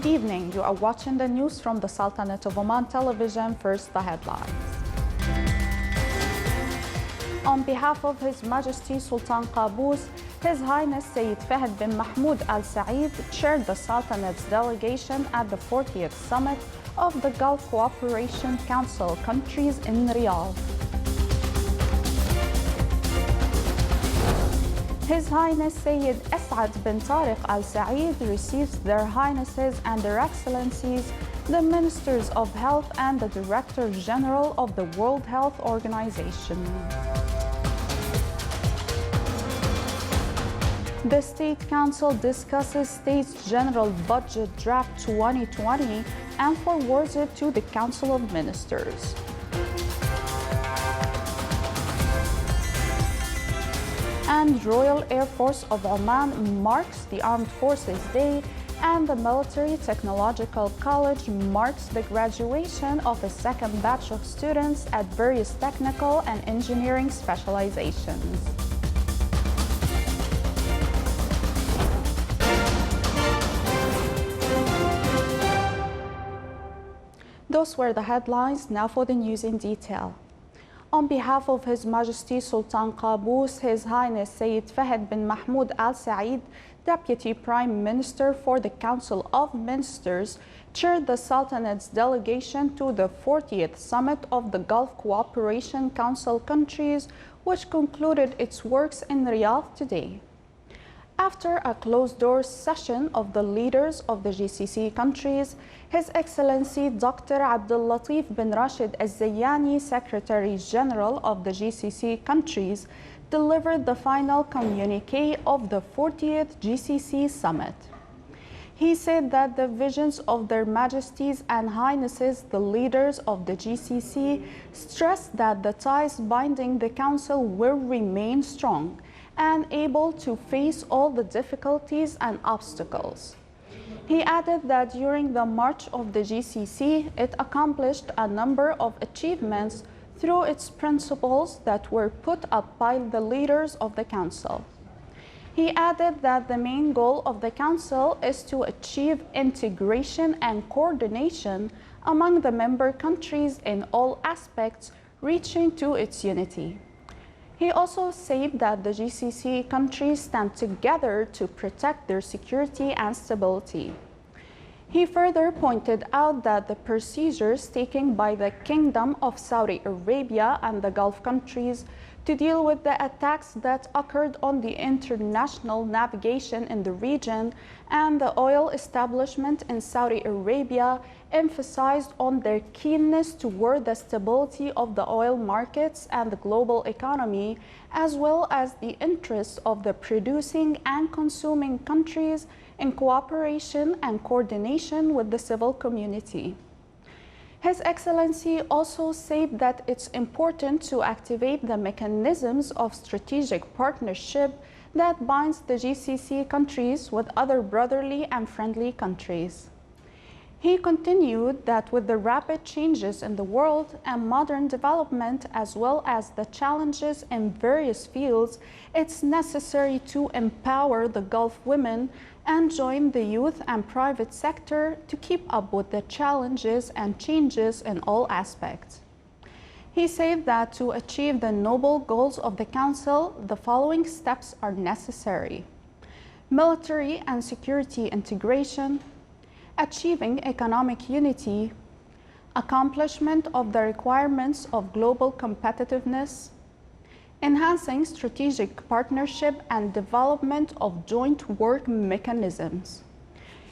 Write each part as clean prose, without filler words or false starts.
Good evening. You are watching the news from the Sultanate of Oman television. First, the headlines. On behalf of His Majesty Sultan Qaboos, His Highness Sayyid Fahd bin Mahmoud Al Saeed chaired the Sultanate's delegation at the 40th summit of the Gulf Cooperation Council countries in Riyadh. His Highness Sayyid As'ad bin Tariq Al Saeed receives Their Highnesses and Their Excellencies, the Ministers of Health and the Director General of the World Health Organization. The State Council discusses State's General Budget Draft 2020 and forwards it to the Council of Ministers. And Royal Air Force of Oman marks the Armed Forces Day, and the Military Technological College marks the graduation of a second batch of students at various technical and engineering specializations. Those were the headlines. Now for the news in detail. On behalf of His Majesty Sultan Qaboos, His Highness Sayyid Fahd bin Mahmoud Al Saeed, Deputy Prime Minister for the Council of Ministers, chaired the Sultanate's delegation to the 40th summit of the Gulf Cooperation Council countries, which concluded its works in Riyadh today. After a closed-door session of the leaders of the GCC countries, His Excellency Dr. Abdul Latif bin Rashid Al Zayani, Secretary General of the GCC countries, delivered the final communique of the 40th GCC summit. He said that the visions of Their Majesties and Highnesses, the leaders of the GCC, stressed that the ties binding the Council will remain strong and able to face all the difficulties and obstacles. He added that during the march of the GCC, it accomplished a number of achievements through its principles that were put up by the leaders of the Council. He added that the main goal of the Council is to achieve integration and coordination among the member countries in all aspects, reaching to its unity. He also said that the GCC countries stand together to protect their security and stability. He further pointed out that the procedures taken by the Kingdom of Saudi Arabia and the Gulf countries to deal with the attacks that occurred on the international navigation in the region and the oil establishment in Saudi Arabia emphasized on their keenness toward the stability of the oil markets and the global economy, as well as the interests of the producing and consuming countries in cooperation and coordination with the civil community. His Excellency also said that it's important to activate the mechanisms of strategic partnership that binds the GCC countries with other brotherly and friendly countries. He continued that with the rapid changes in the world and modern development, as well as the challenges in various fields, it's necessary to empower the Gulf women and join the youth and private sector to keep up with the challenges and changes in all aspects. He said that to achieve the noble goals of the Council, the following steps are necessary: military and security integration, achieving economic unity, accomplishment of the requirements of global competitiveness, enhancing strategic partnership and development of joint work mechanisms.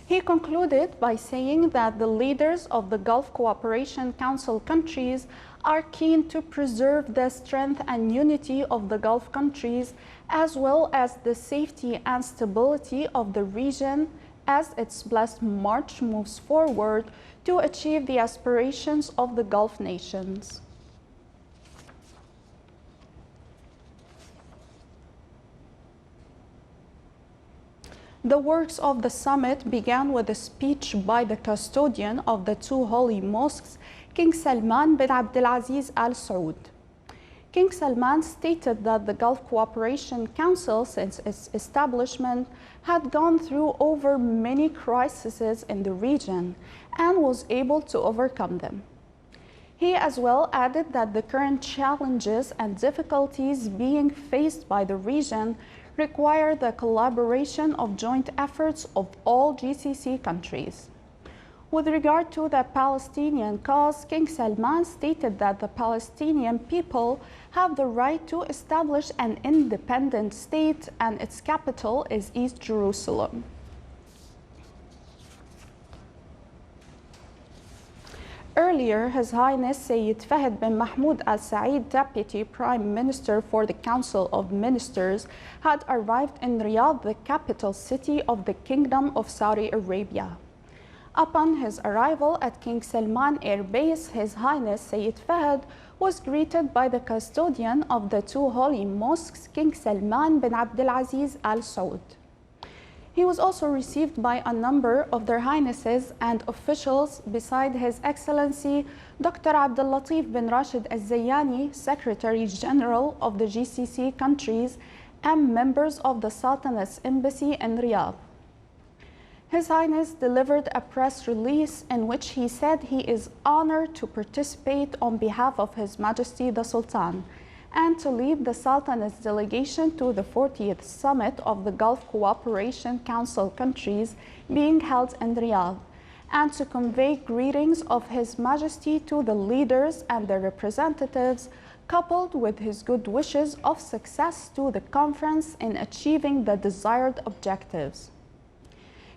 He concluded by saying that the leaders of the Gulf Cooperation Council countries are keen to preserve the strength and unity of the Gulf countries, as well as the safety and stability of the region as its blessed march moves forward to achieve the aspirations of the Gulf nations. The works of the summit began with a speech by the custodian of the two holy mosques, King Salman bin Abdulaziz Al Saud. King Salman stated that the Gulf Cooperation Council, since its establishment, had gone through over many crises in the region and was able to overcome them. He as well added that the current challenges and difficulties being faced by the region require the collaboration of joint efforts of all GCC countries. With regard to the Palestinian cause, King Salman stated that the Palestinian people have the right to establish an independent state and its capital is East Jerusalem. Earlier, His Highness Sayyid Fahd bin Mahmoud Al Saeed, Deputy Prime Minister for the Council of Ministers, had arrived in Riyadh, the capital city of the Kingdom of Saudi Arabia. Upon his arrival at King Salman Air Base, His Highness Sayyid Fahd was greeted by the custodian of the two holy mosques, King Salman bin Abdulaziz Al Saud. He was also received by a number of their highnesses and officials beside His Excellency Dr. Abdul Latif bin Rashid Al Zayani, Secretary General of the GCC countries and members of the Sultanate's embassy in Riyadh. His Highness delivered a press release in which he said he is honored to participate on behalf of His Majesty the Sultan and to lead the Sultanate's delegation to the 40th Summit of the Gulf Cooperation Council countries being held in Riyadh, and to convey greetings of His Majesty to the leaders and their representatives, coupled with his good wishes of success to the conference in achieving the desired objectives.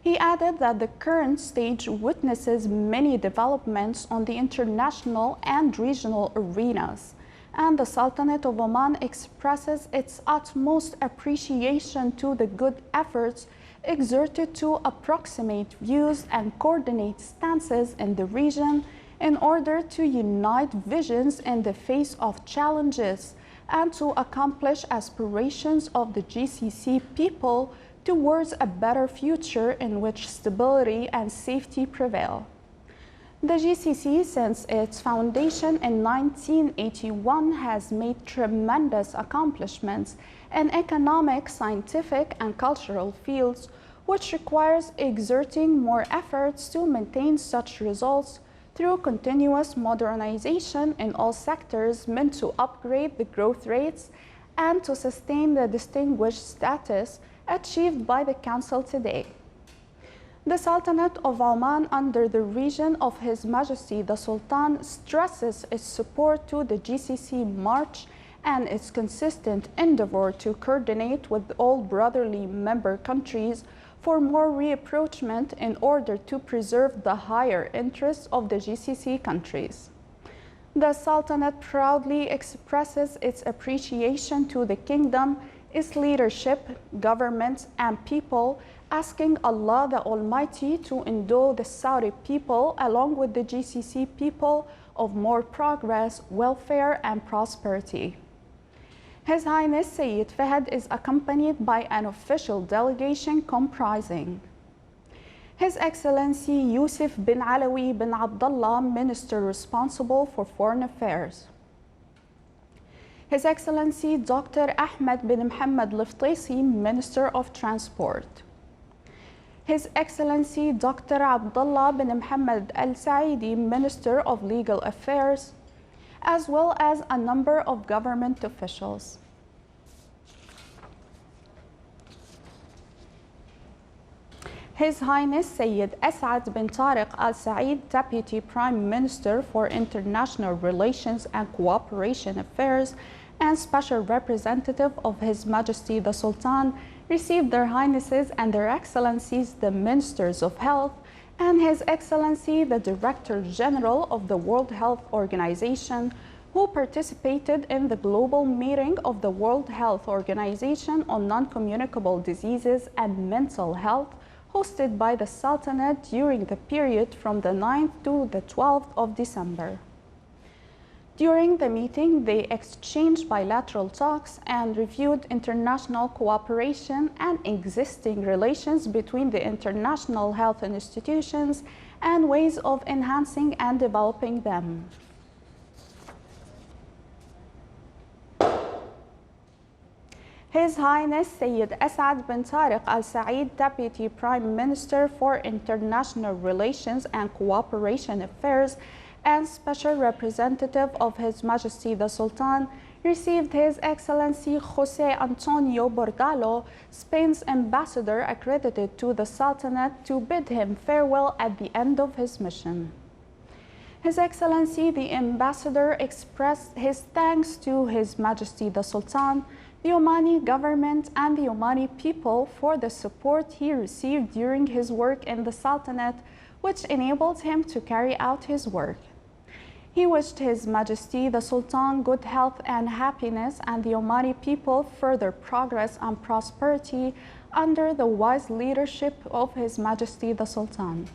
He added that the current stage witnesses many developments on the international and regional arenas, and the Sultanate of Oman expresses its utmost appreciation to the good efforts exerted to approximate views and coordinate stances in the region in order to unite visions in the face of challenges and to accomplish aspirations of the GCC people towards a better future in which stability and safety prevail. The GCC, since its foundation in 1981, has made tremendous accomplishments in economic, scientific, and cultural fields, which requires exerting more efforts to maintain such results through continuous modernization in all sectors meant to upgrade the growth rates and to sustain the distinguished status achieved by the Council today. The Sultanate of Oman, under the region of His Majesty the Sultan, stresses its support to the GCC march and its consistent endeavor to coordinate with all brotherly member countries for more rapprochement in order to preserve the higher interests of the GCC countries. The Sultanate proudly expresses its appreciation to the Kingdom, its leadership, government, and people, asking Allah the Almighty to endow the Saudi people along with the GCC people of more progress, welfare, and prosperity. His Highness Sayyid Fahd is accompanied by an official delegation comprising His Excellency Yusuf bin Alawi bin Abdullah, Minister responsible for Foreign Affairs, His Excellency Dr. Ahmed bin Mohammed Liftaisi, Minister of Transport, His Excellency Dr. Abdullah bin Mohammed Al Saidi, Minister of Legal Affairs, as well as a number of government officials. His Highness Sayyid Asad bin Tariq Al Said, Deputy Prime Minister for International Relations and Cooperation Affairs and Special Representative of His Majesty the Sultan, received their Highnesses and their Excellencies the Ministers of Health and His Excellency the Director General of the World Health Organization, who participated in the global meeting of the World Health Organization on non-communicable diseases and mental health, hosted by the Sultanate during the period from the 9th to the 12th of December. During the meeting, they exchanged bilateral talks and reviewed international cooperation and existing relations between the international health institutions and ways of enhancing and developing them. His Highness Sayyid Asad bin Tariq Al Saeed, Deputy Prime Minister for International Relations and Cooperation Affairs and Special Representative of His Majesty the Sultan, received His Excellency José Antonio Borgallo, Spain's ambassador accredited to the Sultanate, to bid him farewell at the end of his mission. His Excellency the Ambassador expressed his thanks to His Majesty the Sultan, the Omani government and the Omani people for the support he received during his work in the Sultanate, which enabled him to carry out his work. He wished His Majesty the Sultan good health and happiness and the Omani people further progress and prosperity under the wise leadership of His Majesty the Sultan.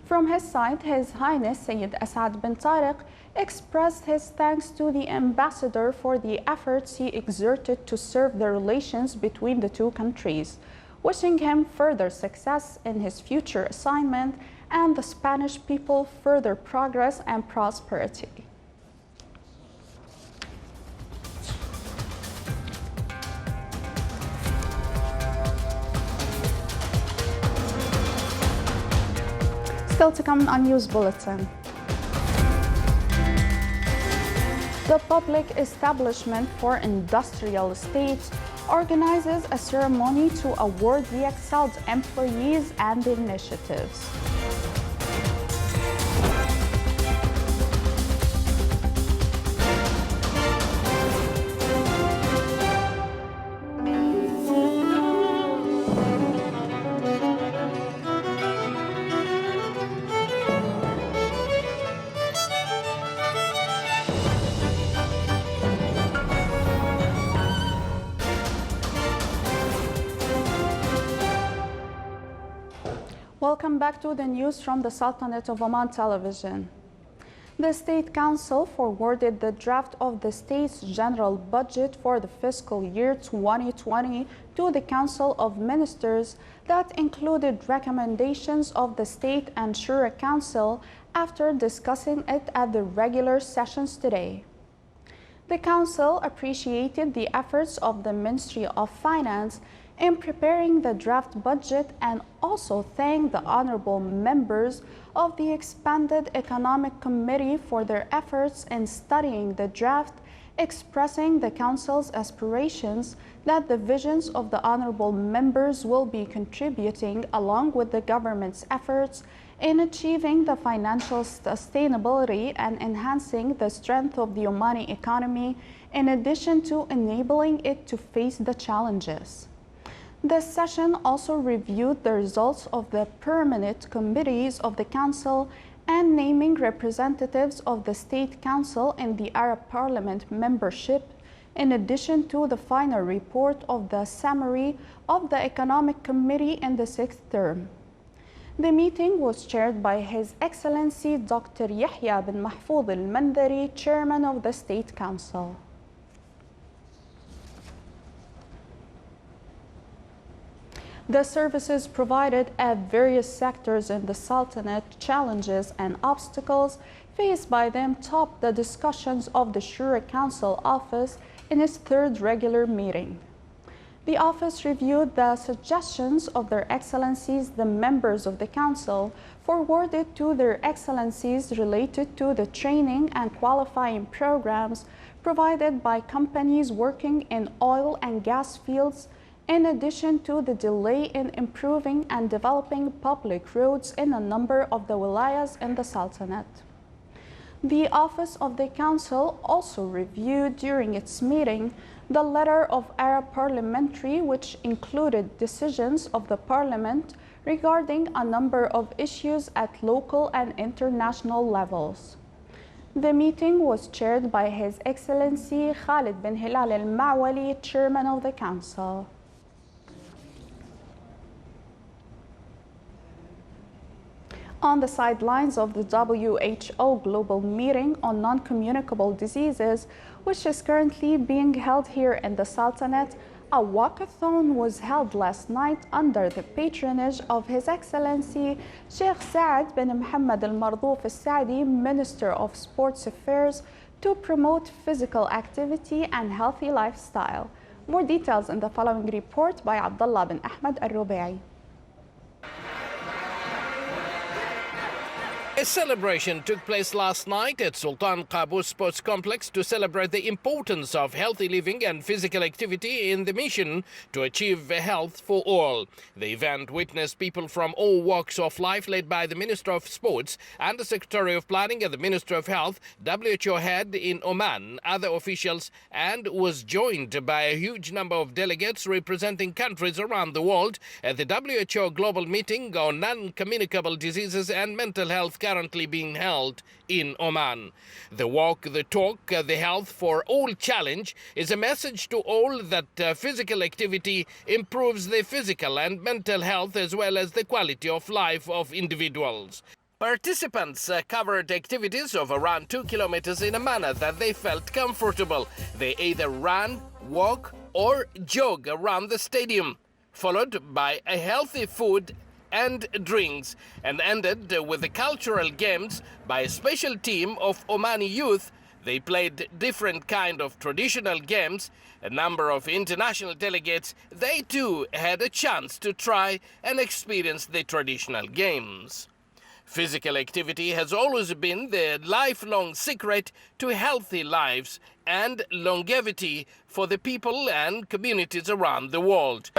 From his side, His Highness Sayyid Asad bin Tariq expressed his thanks to the ambassador for the efforts he exerted to serve the relations between the two countries, wishing him further success in his future assignment and the Spanish people further progress and prosperity. Still to come on News Bulletin. The Public Establishment for Industrial Estates organizes a ceremony to award the excelled employees and initiatives. Welcome back to the news from the Sultanate of Oman Television. The State Council forwarded the draft of the state's general budget for the fiscal year 2020 to the Council of Ministers that included recommendations of the State and Shura Council after discussing it at the regular sessions today. The Council appreciated the efforts of the Ministry of Finance in preparing the draft budget and also thanked the honorable members of the expanded Economic Committee for their efforts in studying the draft, expressing the Council's aspirations that the visions of the honorable members will be contributing along with the government's efforts in achieving the financial sustainability and enhancing the strength of the Omani economy, in addition to enabling it to face the challenges. This session also reviewed the results of the permanent committees of the Council and naming representatives of the State Council in the Arab Parliament membership, in addition to the final report of the summary of the Economic Committee in the sixth term. The meeting was chaired by His Excellency Dr. Yahya bin Mahfoud al-Mandari, Chairman of the State Council. The services provided at various sectors in the Sultanate, challenges and obstacles faced by them topped the discussions of the Shura Council office in its third regular meeting. The office reviewed the suggestions of Their Excellencies, the members of the Council, forwarded to Their Excellencies related to the training and qualifying programs provided by companies working in oil and gas fields, in addition to the delay in improving and developing public roads in a number of the wilayas in the Sultanate. The Office of the Council also reviewed during its meeting the letter of Arab Parliamentary, which included decisions of the Parliament regarding a number of issues at local and international levels. The meeting was chaired by His Excellency Khalid bin Hilal al-Ma'wali, Chairman of the Council. On the sidelines of the WHO Global Meeting on Non-Communicable Diseases, which is currently being held here in the Sultanate, a walkathon was held last night under the patronage of His Excellency Sheikh Saad bin Mohammed Al Mardouf Al Saadi, Minister of Sports Affairs, to promote physical activity and healthy lifestyle, More details in the following report by Abdullah bin Ahmed al-Rubai. A celebration took place last night at Sultan Qaboos Sports Complex to celebrate the importance of healthy living and physical activity in the mission to achieve health for all. The event witnessed people from all walks of life led by the Minister of Sports, Under Secretary of Planning at the Ministry of Health, WHO head in Oman, other officials, and was joined by a huge number of delegates representing countries around the world at the WHO Global Meeting on Non-Communicable Diseases and Mental Health currently being held in Oman. The Walk the Talk, the Health for All Challenge is a message to all that physical activity improves the physical and mental health as well as the quality of life of individuals. Participants covered activities of around 2 kilometers in a manner that they felt comfortable. They either ran, walk, or jog around the stadium, followed by a healthy food and drinks, and ended with the cultural games by a special team of Omani youth. They played different kind of traditional games. A number of international delegates, they too had a chance to try and experience the traditional games. Physical activity has always been the lifelong secret to healthy lives and longevity for the people and communities around the world.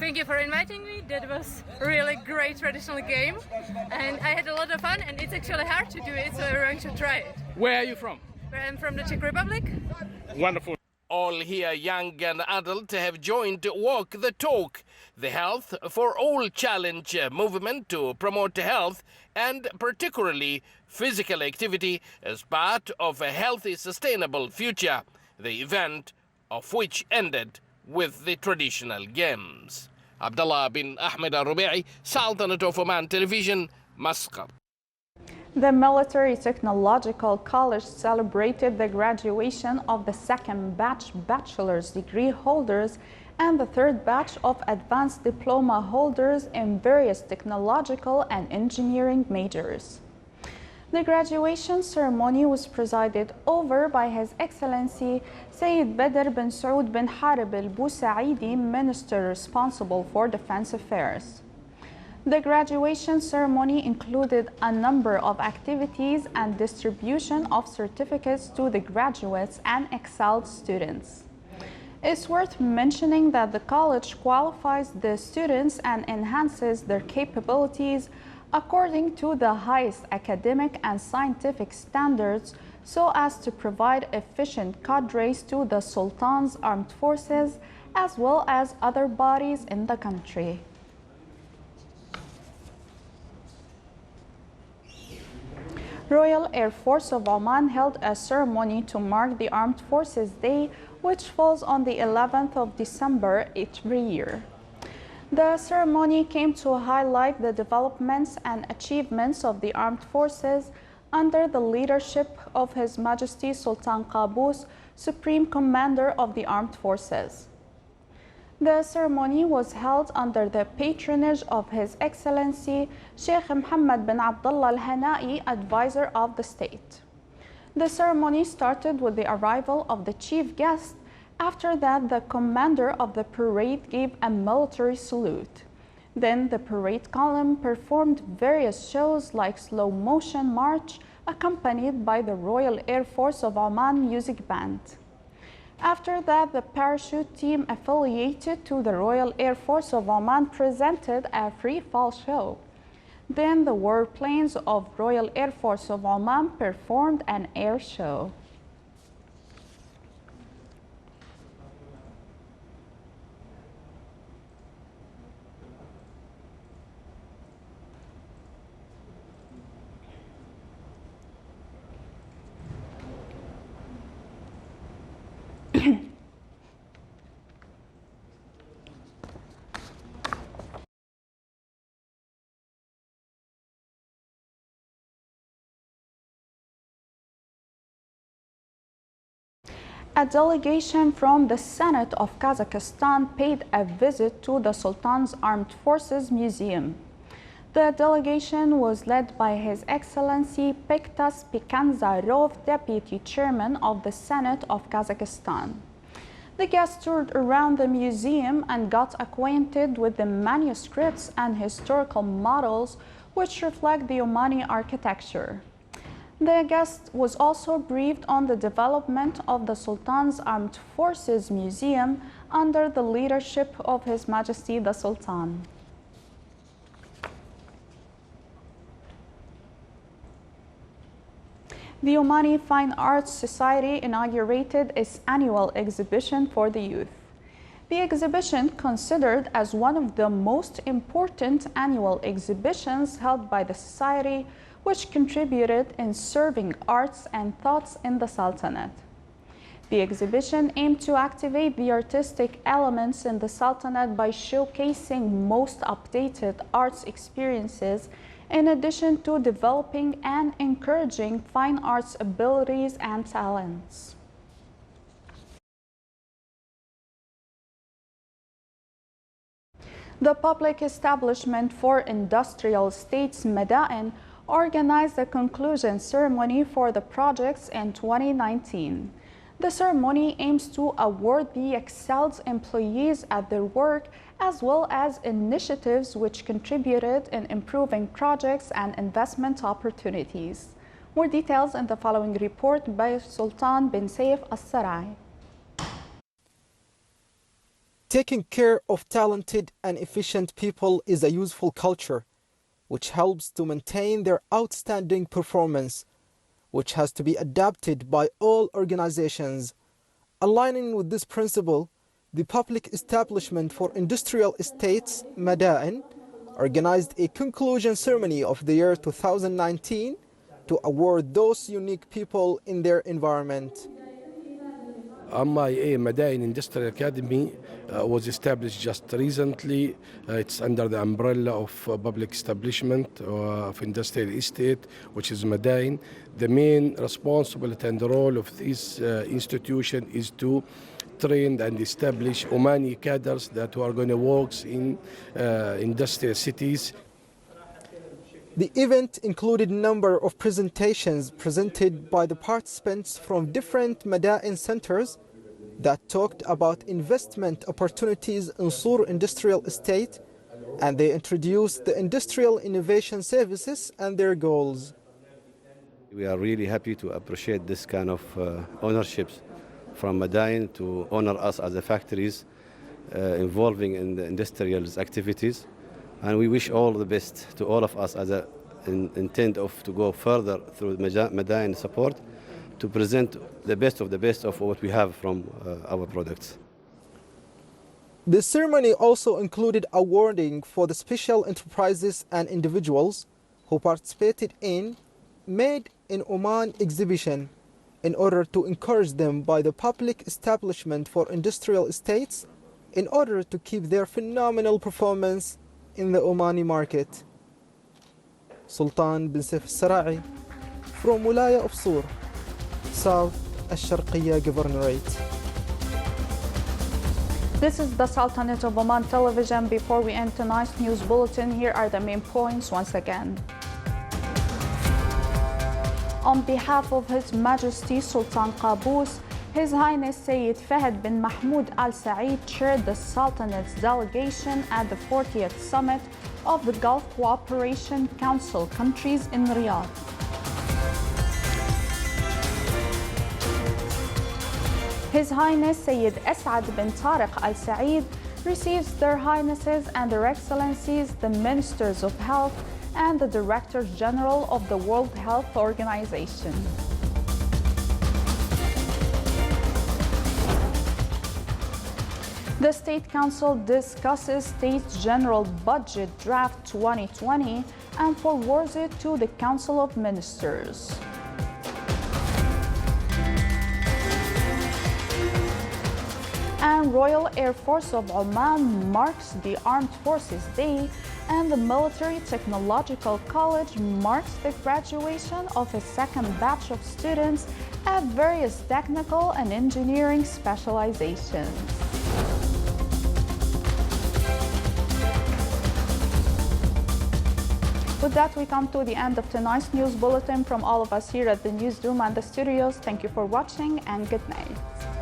Thank you for inviting me. That was a really great traditional game and I had a lot of fun, and it's actually hard to do it, so I'm going to try it. Where are you from? I'm from the Czech Republic. Wonderful. All here, young and adult, have joined Walk the Talk, the Health for All Challenge movement to promote health and particularly physical activity as part of a healthy, sustainable future, the event of which ended with the traditional games. Abdullah bin Ahmed al-Rubai, Sultanate of Oman Television, Muscat. The Military Technological College celebrated the graduation of the second batch bachelor's degree holders and the third batch of advanced diploma holders in various technological and engineering majors. The graduation ceremony was presided over by His Excellency Sayyid Badr bin Saud bin Harib al-Busaidi, Minister responsible for Defense Affairs. The graduation ceremony included a number of activities and distribution of certificates to the graduates and excelled students. It's worth mentioning that the college qualifies the students and enhances their capabilities according to the highest academic and scientific standards so as to provide efficient cadres to the Sultan's armed forces as well as other bodies in the country. Royal Air Force of Oman held a ceremony to mark the Armed Forces Day, which falls on the 11th of December every year. The ceremony came to highlight the developments and achievements of the armed forces under the leadership of His Majesty Sultan Qaboos, Supreme Commander of the Armed Forces. The ceremony was held under the patronage of His Excellency Sheikh Mohammed bin Abdullah Al-Hana'i, Advisor of the State. The ceremony started with the arrival of the chief guest. After that, the commander of the parade gave a military salute. Then the parade column performed various shows like slow motion march accompanied by the Royal Air Force of Oman music band. After that, the parachute team affiliated to the Royal Air Force of Oman presented a free fall show. Then the warplanes of Royal Air Force of Oman performed an air show. A delegation from the Senate of Kazakhstan paid a visit to the Sultan's Armed Forces Museum. The delegation was led by His Excellency Bektas Pikanzarov, Deputy Chairman of the Senate of Kazakhstan. The guests toured around the museum and got acquainted with the manuscripts and historical models which reflect the Omani architecture. The guest was also briefed on the development of the Sultan's Armed Forces Museum under the leadership of His Majesty the Sultan. The Omani Fine Arts Society inaugurated its annual exhibition for the youth. The exhibition, considered as one of the most important annual exhibitions held by the Society, which contributed in serving arts and thoughts in the Sultanate. The exhibition aimed to activate the artistic elements in the Sultanate by showcasing most updated arts experiences, in addition to developing and encouraging fine arts abilities and talents. The Public Establishment for Industrial Estates Madain organized a conclusion ceremony for the projects in 2019. The ceremony aims to award the excelled employees at their work, as well as initiatives which contributed in improving projects and investment opportunities. More details in the following report by Sultan bin Saif Al-Sarai. Taking care of talented and efficient people is a useful culture, which helps to maintain their outstanding performance, which has to be adapted by all organizations. Aligning with this principle, the Public Establishment for Industrial Estates, Madain, organized a conclusion ceremony of the year 2019 to award those unique people in their environment. MIA Madain Industrial Academy was established just recently. It's under the umbrella of Public Establishment of Industrial Estate, which is Madain. The main responsibility and the role of this institution is to train and establish Omani cadres that are going to work in industrial cities. The event included a number of presentations presented by the participants from different Madain centers that talked about investment opportunities in Sur Industrial Estate, and they introduced the industrial innovation services and their goals. We are really happy to appreciate this kind of ownerships from Madain to honor us as the factories involving in the industrial activities. And we wish all the best to all of us as an intent to go further through Madain support to present the best of what we have from our products. The ceremony also included awarding for the special enterprises and individuals who participated in Made in Oman exhibition in order to encourage them by the Public Establishment for Industrial Estates in order to keep their phenomenal performance in the Omani market. Sultan bin Saif Al-Sarai from Wilaya of Sur, South Al-Sharqiyya Governorate. This is the Sultanate of Oman television. Before we end tonight's news bulletin, here are the main points once again. On behalf of His Majesty Sultan Qaboos, His Highness Sayyid Fahd bin Mahmoud Al Saeed chaired the Sultanate's delegation at the 40th Summit of the Gulf Cooperation Council countries in Riyadh. His Highness Sayyid As'ad bin Tariq Al Saeed receives Their Highnesses and Their Excellencies, the Ministers of Health and the Directors General of the World Health Organization. The State Council discusses State's General Budget Draft 2020 and forwards it to the Council of Ministers. And Royal Air Force of Oman marks the Armed Forces Day And the Military Technological College marks the graduation of a second batch of students at various technical and engineering specializations. With that, we come to the end of tonight's news bulletin. From all of us here at the newsroom and the studios, thank you for watching and good night.